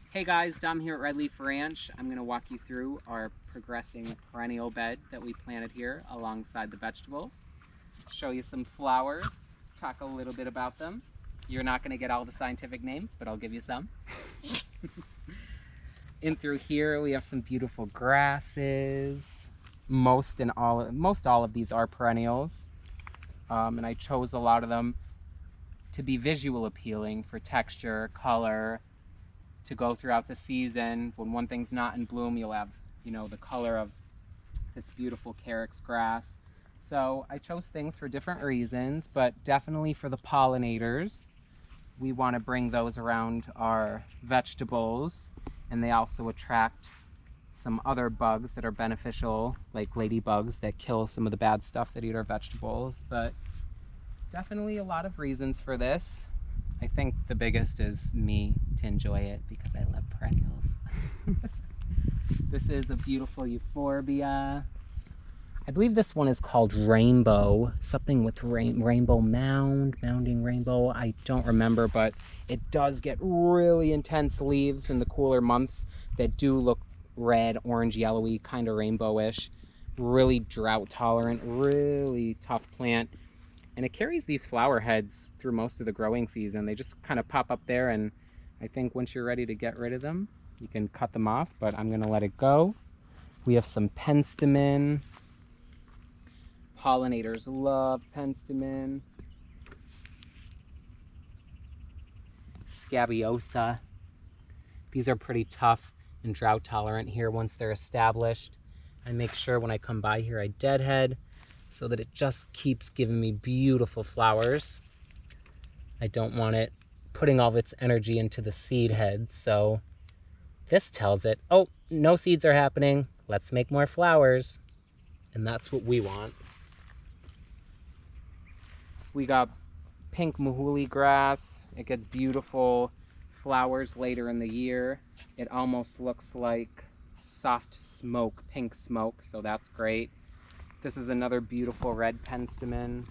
Hey guys, Dom here at Red Leaf Ranch. I'm going to walk you through our progressing perennial bed that we planted here alongside the vegetables. Show you some flowers, talk a little bit about them. You're not going to get all the scientific names, but I'll give you some. In through here we have some beautiful grasses. Most all of these are perennials. And I chose a lot of them to be visual appealing for texture, color, to go throughout the season. When one thing's not in bloom, you'll have, the color of this beautiful carex grass. So I chose things for different reasons, but definitely for the pollinators. We want to bring those around our vegetables, and they also attract some other bugs that are beneficial, like ladybugs that kill some of the bad stuff that eat our vegetables. But definitely a lot of reasons for this. I think the biggest is me to enjoy it because I love perennials. This is a beautiful Euphorbia. I believe this one is called Rainbow, something with rainbow mounding rainbow. I don't remember, but it does get really intense leaves in the cooler months that do look red, orange, yellowy, kind of rainbowish. Really drought tolerant, really tough plant. And it carries these flower heads through most of the growing season. They just kind of pop up there, and I think once you're ready to get rid of them, you can cut them off, but I'm gonna let it go. We have some penstemon. Pollinators love penstemon. Scabiosa. These are pretty tough and drought tolerant here once they're established. I make sure when I come by here I deadhead, so that it just keeps giving me beautiful flowers. I don't want it putting all of its energy into the seed heads, so this tells it, oh, no seeds are happening, let's make more flowers. And that's what we want. We got pink Majuli grass. It gets beautiful flowers later in the year. It almost looks like soft smoke, pink smoke, so that's great. This is another beautiful red penstemon,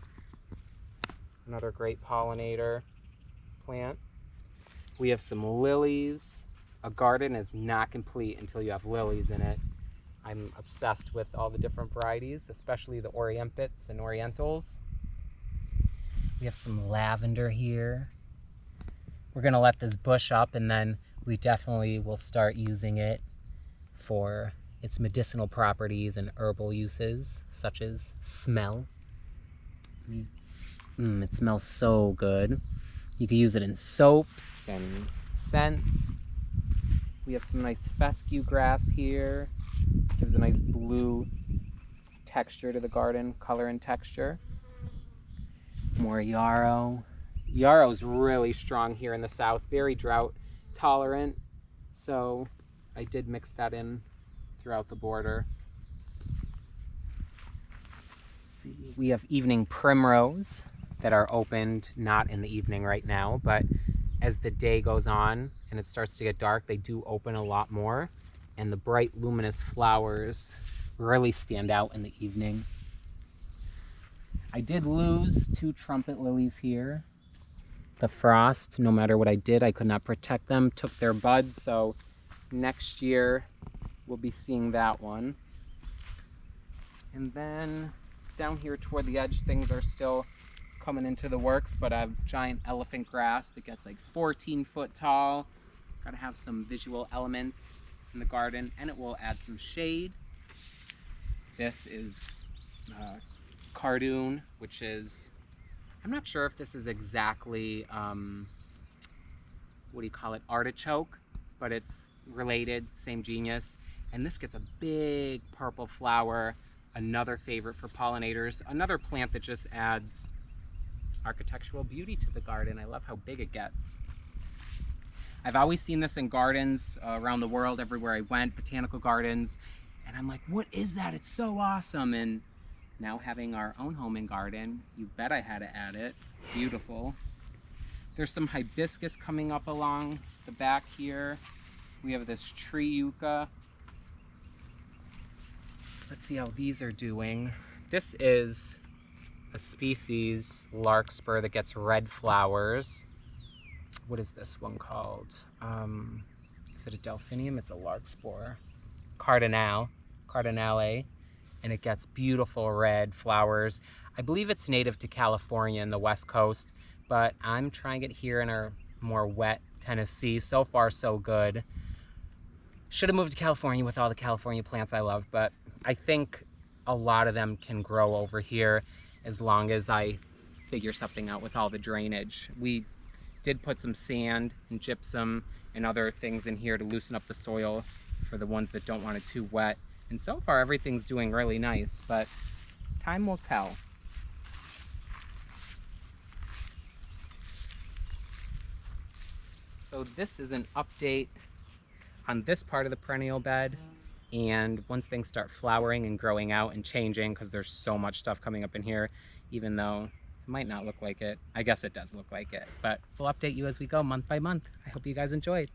another great pollinator plant. We have some lilies. A garden is not complete until you have lilies in it. I'm obsessed with all the different varieties, especially the oriempits and orientals. We have some lavender here. We're gonna let this bush up, and then we definitely will start using it for its medicinal properties and herbal uses, such as smell. It smells so good. You can use it in soaps and scents. We have some nice fescue grass here. Gives a nice blue texture to the garden, color and texture. More yarrow. Yarrow's really strong here in the south, very drought tolerant. So I did mix that in throughout the border. Let's see. We have evening primrose that are opened, not in the evening right now, but as the day goes on and it starts to get dark, they do open a lot more, and the bright luminous flowers really stand out in the evening. I did lose 2 trumpet lilies here. The frost, no matter what I did, I could not protect them, took their buds, so next year we'll be seeing that one. And then down here toward the edge, things are still coming into the works, but I have giant elephant grass that gets like 14 foot tall. Gotta have some visual elements in the garden, and it will add some shade. This is cardoon, which is, I'm not sure if this is exactly, artichoke, but it's related, same genus. And this gets a big purple flower, another favorite for pollinators, another plant that just adds architectural beauty to the garden. I love how big it gets. I've always seen this in gardens around the world, everywhere I went, botanical gardens, and I'm like, what is that? It's so awesome. And now having our own home and garden, you bet I had to add it. It's beautiful. There's some hibiscus coming up along the back here. We have this tree yucca. Let's see how these are doing. This is a species, Larkspur, that gets red flowers. What is this one called? Is it a delphinium? It's a larkspur. Cardinale, and it gets beautiful red flowers. I believe it's native to California and the West Coast, but I'm trying it here in our more wet Tennessee. So far, so good. Should have moved to California with all the California plants I love, but I think a lot of them can grow over here as long as I figure something out with all the drainage. We did put some sand and gypsum and other things in here to loosen up the soil for the ones that don't want it too wet. And so far everything's doing really nice, but time will tell. So this is an update on this part of the perennial bed, and once things start flowering and growing out and changing, because there's so much stuff coming up in here, even though it might not look like it. I guess it does look like it, but we'll update you as we go month by month. I hope you guys enjoyed.